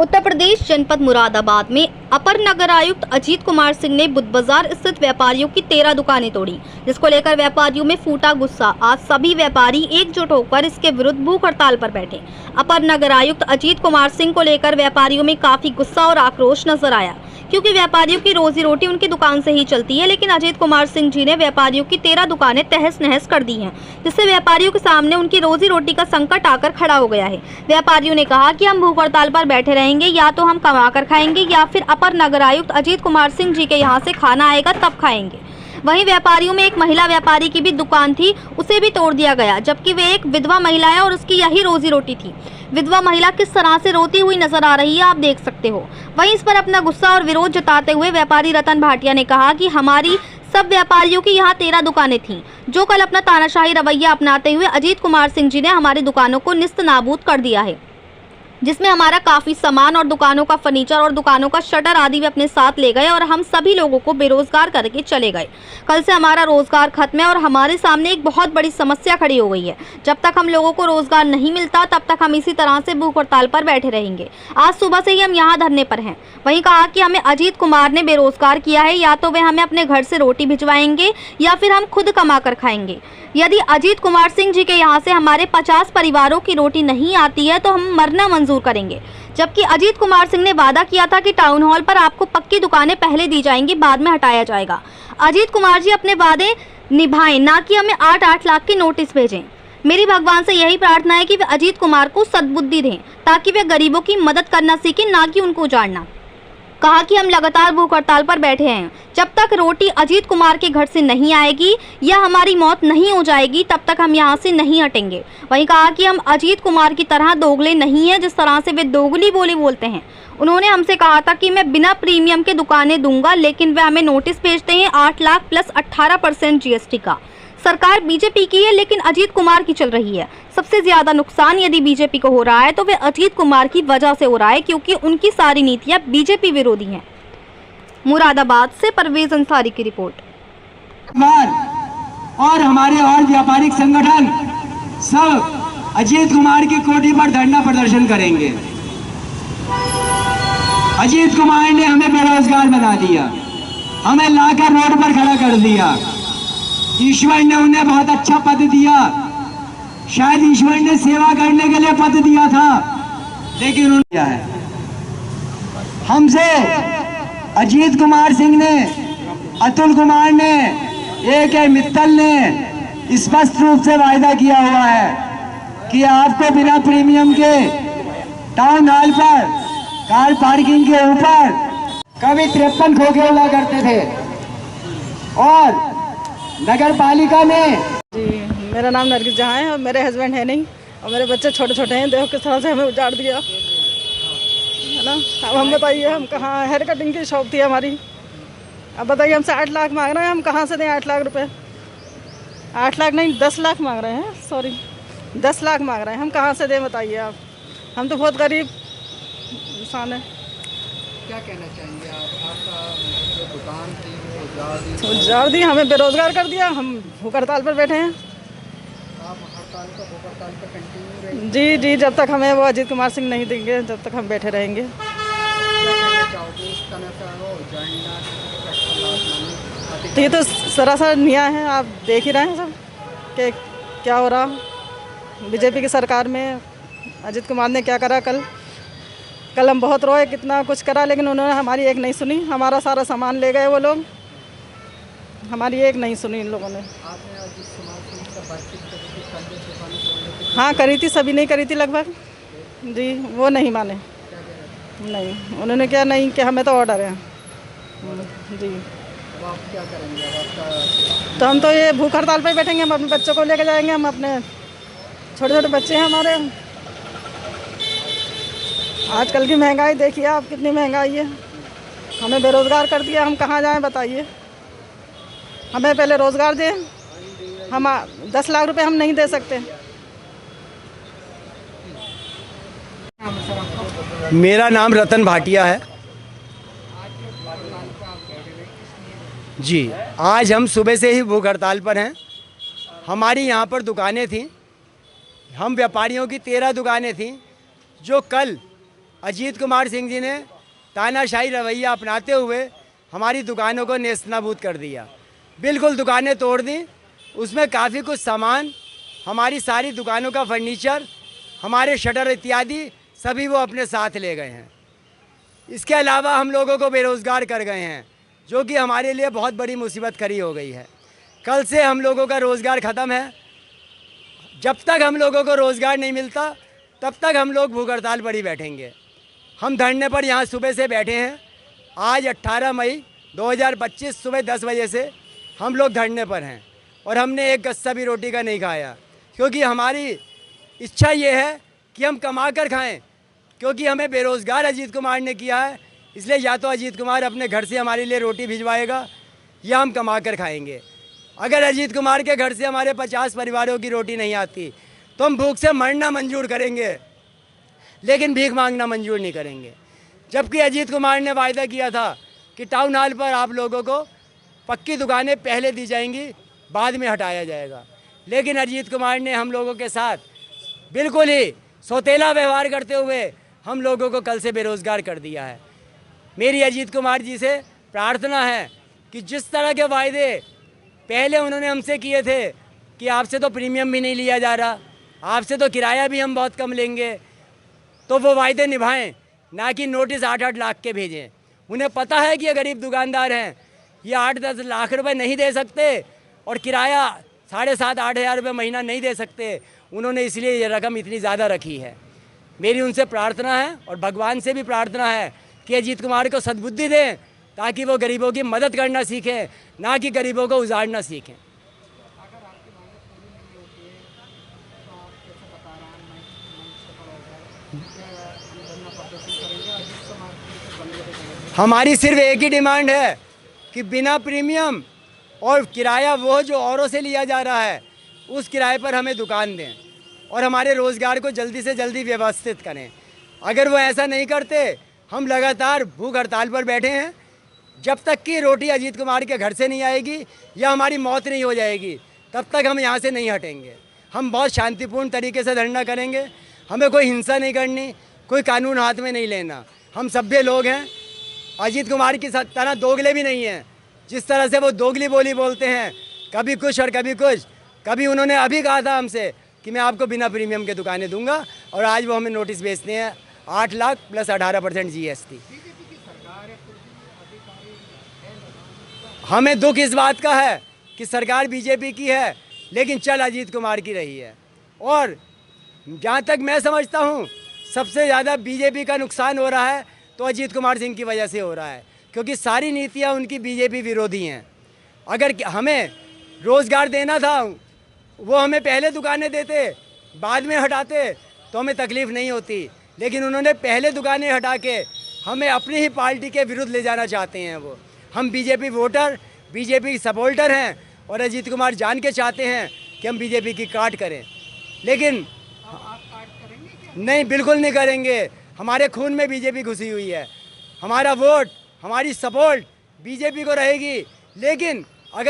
उत्तर प्रदेश जनपद मुरादाबाद में अपर नगर आयुक्त अजीत कुमार सिंह ने बुध बाजार स्थित व्यापारियों की 13 दुकानें तोड़ी, जिसको लेकर व्यापारियों में फूटा गुस्सा। आज सभी व्यापारी एकजुट होकर इसके विरुद्ध भूख हड़ताल पर बैठे। अपर नगर आयुक्त अजीत कुमार सिंह को लेकर व्यापारियों में काफी गुस्सा और आक्रोश नजर आया, क्योंकि व्यापारियों की रोजी रोटी उनकी दुकान से ही चलती है। लेकिन अजीत कुमार सिंह जी ने व्यापारियों की 13 दुकानें तहस नहस कर दी हैं, जिससे व्यापारियों के सामने उनकी रोजी रोटी का संकट आकर खड़ा हो गया है। व्यापारियों ने कहा कि हम भूख हड़ताल पर बैठे रहेंगे, या तो हम कमा कर खाएंगे या फिर अपर नगर आयुक्त अजीत कुमार सिंह जी के यहाँ से खाना आएगा तब खाएंगे। वहीं व्यापारियों में एक महिला व्यापारी की भी दुकान थी, उसे भी तोड़ दिया गया, जबकि वे एक विधवा महिला है और उसकी यही रोजी रोटी थी। विधवा महिला किस तरह से रोती हुई नजर आ रही है, आप देख सकते हो। वहीं इस पर अपना गुस्सा और विरोध जताते हुए व्यापारी रतन भाटिया ने कहा कि हमारी सब व्यापारियों की यहाँ 13 दुकानें थीं, जो कल अपना तानाशाही रवैया अपनाते हुए अजीत कुमार सिंह जी ने हमारी दुकानों को निस्त नाबूद कर दिया है, जिसमें हमारा काफी सामान और दुकानों का फर्नीचर और दुकानों का शटर आदि भी अपने साथ ले गए और हम सभी लोगों को बेरोजगार करके चले गए। कल से हमारा रोजगार खत्म है और हमारे सामने एक बहुत बड़ी समस्या खड़ी हो गई है। जब तक हम लोगों को रोजगार नहीं मिलता तब तक हम इसी तरह से भूख हड़ताल पर बैठे रहेंगे। आज सुबह से ही हम यहाँ धरने पर हैं। वहीं कहा कि हमें अजीत कुमार ने बेरोजगार किया है, या तो वे हमें अपने घर से रोटी भिजवाएंगे या फिर हम खुद कमा कर खाएंगे। यदि अजीत कुमार सिंह जी के यहाँ से हमारे 50 परिवारों की रोटी नहीं आती है तो हम मरना मंजूर करेंगे। जबकि अजीत कुमार सिंह ने वादा किया था कि टाउन हॉल पर आपको पक्की दुकानें पहले दी जाएंगी, बाद में हटाया जाएगा। अजीत कुमार जी अपने वादे निभाएं, ना कि हमें 8-8 लाख की नोटिस भेजें। मेरी भगवान से यही प्रार्थना है कि वे अजीत कुमार को सद्बुद्धि दें, ताकि वे गरीबों की मदद करना सीखें, ना कि उनको उजाड़ना। कहा कि हम लगातार भूख हड़ताल पर बैठे हैं। जब तक रोटी अजीत कुमार के घर से नहीं आएगी या हमारी मौत नहीं हो जाएगी, तब तक हम यहाँ से नहीं हटेंगे। वहीं कहा कि हम अजीत कुमार की तरह दोगले नहीं हैं, जिस तरह से वे दोगली बोली बोलते हैं। उन्होंने हमसे कहा था कि मैं बिना प्रीमियम के दुकानें दूंगा, लेकिन वे हमें नोटिस भेजते हैं 8 लाख प्लस 18% GST का। सरकार बीजेपी की है, लेकिन अजीत कुमार की चल रही है। सबसे ज्यादा नुकसान यदि बीजेपी को हो रहा है तो वे अजीत कुमार की वजह से हो रहा है, क्योंकि उनकी सारी नीतियां बीजेपी विरोधी हैं। मुरादाबाद से परवेज अंसारी की रिपोर्ट। और हमारे और व्यापारिक संगठन सब अजीत कुमार की कोठी पर धरना प्रदर्शन करेंगे। अजीत कुमार ने हमें बेरोजगार बना दिया, हमें लाकर रोड पर खड़ा कर दिया। ईश्वर ने उन्हें बहुत अच्छा पद दिया, शायद ईश्वर ने सेवा करने के लिए पद दिया था, लेकिन उन्होंने क्या है हमसे अजीत कुमार सिंह ने, अतुल कुमार ने, AK मित्तल ने स्पष्ट रूप से वायदा किया हुआ है कि आपको बिना प्रीमियम के टाउन हॉल पर कार पार्किंग के ऊपर कभी 53 खोखे हुआ करते थे। और नगर पालिका में जी, मेरा नाम नरगिस जहाँ है और मेरे हस्बैंड है नहीं और मेरे बच्चे छोटे छोटे हैं। देखो किस तरह से हमें उजाड़ दिया है ना। अब हम बताइए, हम कहाँ, हेयर कटिंग की शॉप थी हमारी। अब बताइए, हमसे 8 लाख मांग रहे हैं, हम कहाँ से दें 8 लाख रुपए? 8 लाख नहीं, 10 लाख मांग रहे हैं, सॉरी 10 लाख मांग रहे हैं, हम कहाँ से दें बताइए आप? हम तो बहुत गरीब इंसान है। क्या कहना चाहेंगे आप? आपका जो दुकान थी वो उजाड़ दी, हमें बेरोजगार कर दिया, हम भूख हड़ताल पर बैठे हैं। आप हड़ताल का भूख हड़ताल पर कंटिन्यू रहेंगे? जी जी, जब तक हमें वो अजीत कुमार सिंह नहीं देंगे जब तक हम बैठे रहेंगे। क्या कहना चाहोगे इस तरह का वो उजाड़ना? तो ये तो सरासर न्याय है, आप देख ही रहे हैं सब कि क्या हो रहा। बीजेपी की सरकार में अजीत कुमार ने क्या करा। कल हम बहुत रोए, कितना कुछ करा, लेकिन उन्होंने हमारी एक नहीं सुनी। हमारा सारा सामान ले गए वो लोग, हमारी एक नहीं सुनी इन लोगों ने। आपने अजीत कुमार सिंह से बातचीत करी थी? हाँ करी थी, सभी नहीं करी थी लगभग जी। वो नहीं माने, नहीं, उन्होंने क्या नहीं कि हमें तो ऑर्डर है जी। तो आप क्या करेंगे? आपका तो हम तो ये भूख हड़ताल पर बैठेंगे, हम अपने बच्चों को लेकर जाएंगे। हम अपने छोटे छोटे बच्चे हैं हमारे। आजकल की महंगाई देखिए आप, कितनी महंगाई है। हमें बेरोज़गार कर दिया, हम कहाँ जाएं बताइए? हमें पहले रोज़गार दें। हम 10 लाख रुपए हम नहीं दे सकते। मेरा नाम रतन भाटिया है जी। आज हम सुबह से ही भूख हड़ताल पर हैं। हमारी यहाँ पर दुकानें थीं, हम व्यापारियों की 13 दुकानें थीं, जो कल अजीत कुमार सिंह जी ने तानाशाही रवैया अपनाते हुए हमारी दुकानों को नेस्तनाबूद कर दिया। बिल्कुल दुकानें तोड़ दी, उसमें काफ़ी कुछ सामान, हमारी सारी दुकानों का फर्नीचर, हमारे शटर इत्यादि सभी वो अपने साथ ले गए हैं। इसके अलावा हम लोगों को बेरोज़गार कर गए हैं, जो कि हमारे लिए बहुत बड़ी मुसीबत खड़ी हो गई है। कल से हम लोगों का रोज़गार ख़त्म है। जब तक हम लोगों को रोज़गार नहीं मिलता तब तक हम लोग भूख हड़ताल पर ही बैठेंगे। हम धरने पर यहाँ सुबह से बैठे हैं। आज 18 मई 2025 सुबह 10 बजे से हम लोग धरने पर हैं और हमने एक गस्सा भी रोटी का नहीं खाया, क्योंकि हमारी इच्छा ये है कि हम कमा कर खाएँ, क्योंकि हमें बेरोज़गार अजीत कुमार ने किया है। इसलिए या तो अजीत कुमार अपने घर से हमारे लिए रोटी भिजवाएगा या हम कमा कर खाएँगे। अगर अजीत कुमार के घर से हमारे 50 परिवारों की रोटी नहीं आती तो हम भूख से मरना मंजूर करेंगे, लेकिन भीख मांगना मंजूर नहीं करेंगे। जबकि अजीत कुमार ने वायदा किया था कि टाउन हॉल पर आप लोगों को पक्की दुकानें पहले दी जाएंगी, बाद में हटाया जाएगा। लेकिन अजीत कुमार ने हम लोगों के साथ बिल्कुल ही सौतेला व्यवहार करते हुए हम लोगों को कल से बेरोज़गार कर दिया है। मेरी अजीत कुमार जी से प्रार्थना है कि जिस तरह के वायदे पहले उन्होंने हमसे किए थे कि आपसे तो प्रीमियम भी नहीं लिया जा रहा, आपसे तो किराया भी हम बहुत कम लेंगे, तो वो वायदे निभाएं, ना कि नोटिस 8-8 लाख के भेजें। उन्हें पता है कि ये गरीब दुकानदार हैं, ये 8-10 लाख रुपए नहीं दे सकते और किराया 7,500-8 हज़ार रुपये महीना नहीं दे सकते। उन्होंने इसलिए ये रकम इतनी ज़्यादा रखी है। मेरी उनसे प्रार्थना है और भगवान से भी प्रार्थना है कि अजीत कुमार को सद्बुद्धि दें, ताकि वो गरीबों की मदद करना सीखें, ना कि गरीबों को उजाड़ना सीखें। हमारी सिर्फ एक ही डिमांड है कि बिना प्रीमियम और किराया वो जो औरों से लिया जा रहा है उस किराए पर हमें दुकान दें और हमारे रोज़गार को जल्दी से जल्दी व्यवस्थित करें। अगर वो ऐसा नहीं करते, हम लगातार भूख हड़ताल पर बैठे हैं। जब तक कि रोटी अजीत कुमार के घर से नहीं आएगी या हमारी मौत नहीं हो जाएगी, तब तक हम यहाँ से नहीं हटेंगे। हम बहुत शांतिपूर्ण तरीके से धरना करेंगे। हमें कोई हिंसा नहीं करनी, कोई कानून हाथ में नहीं लेना। हम सभ्य लोग हैं, अजीत कुमार की तरह दोगले भी नहीं हैं। जिस तरह से वो दोगली बोली बोलते हैं, कभी कुछ और कभी कुछ। कभी उन्होंने अभी कहा था हमसे कि मैं आपको बिना प्रीमियम के दुकानें दूंगा, और आज वो हमें नोटिस भेजते हैं 8 लाख प्लस 18% GST। हमें दुख इस बात का है कि सरकार बीजेपी की है, लेकिन चल अजीत कुमार की रही है। और जहाँ तक मैं समझता हूँ, सबसे ज़्यादा बीजेपी का नुकसान हो रहा है तो अजीत कुमार सिंह की वजह से हो रहा है, क्योंकि सारी नीतियाँ उनकी बीजेपी विरोधी हैं। अगर हमें रोज़गार देना था, वो हमें पहले दुकानें देते, बाद में हटाते तो हमें तकलीफ़ नहीं होती। लेकिन उन्होंने पहले दुकानें हटा के हमें अपनी ही पार्टी के विरुद्ध ले जाना चाहते हैं। वो हम बीजेपी वोटर, बीजेपी सपोर्टर हैं और अजीत कुमार जान के चाहते हैं कि हम बीजेपी की काट करें, लेकिन नहीं, बिल्कुल नहीं करेंगे। हमारे खून में बीजेपी घुसी हुई है। हमारा वोट, हमारी सपोर्ट बीजेपी को रहेगी, लेकिन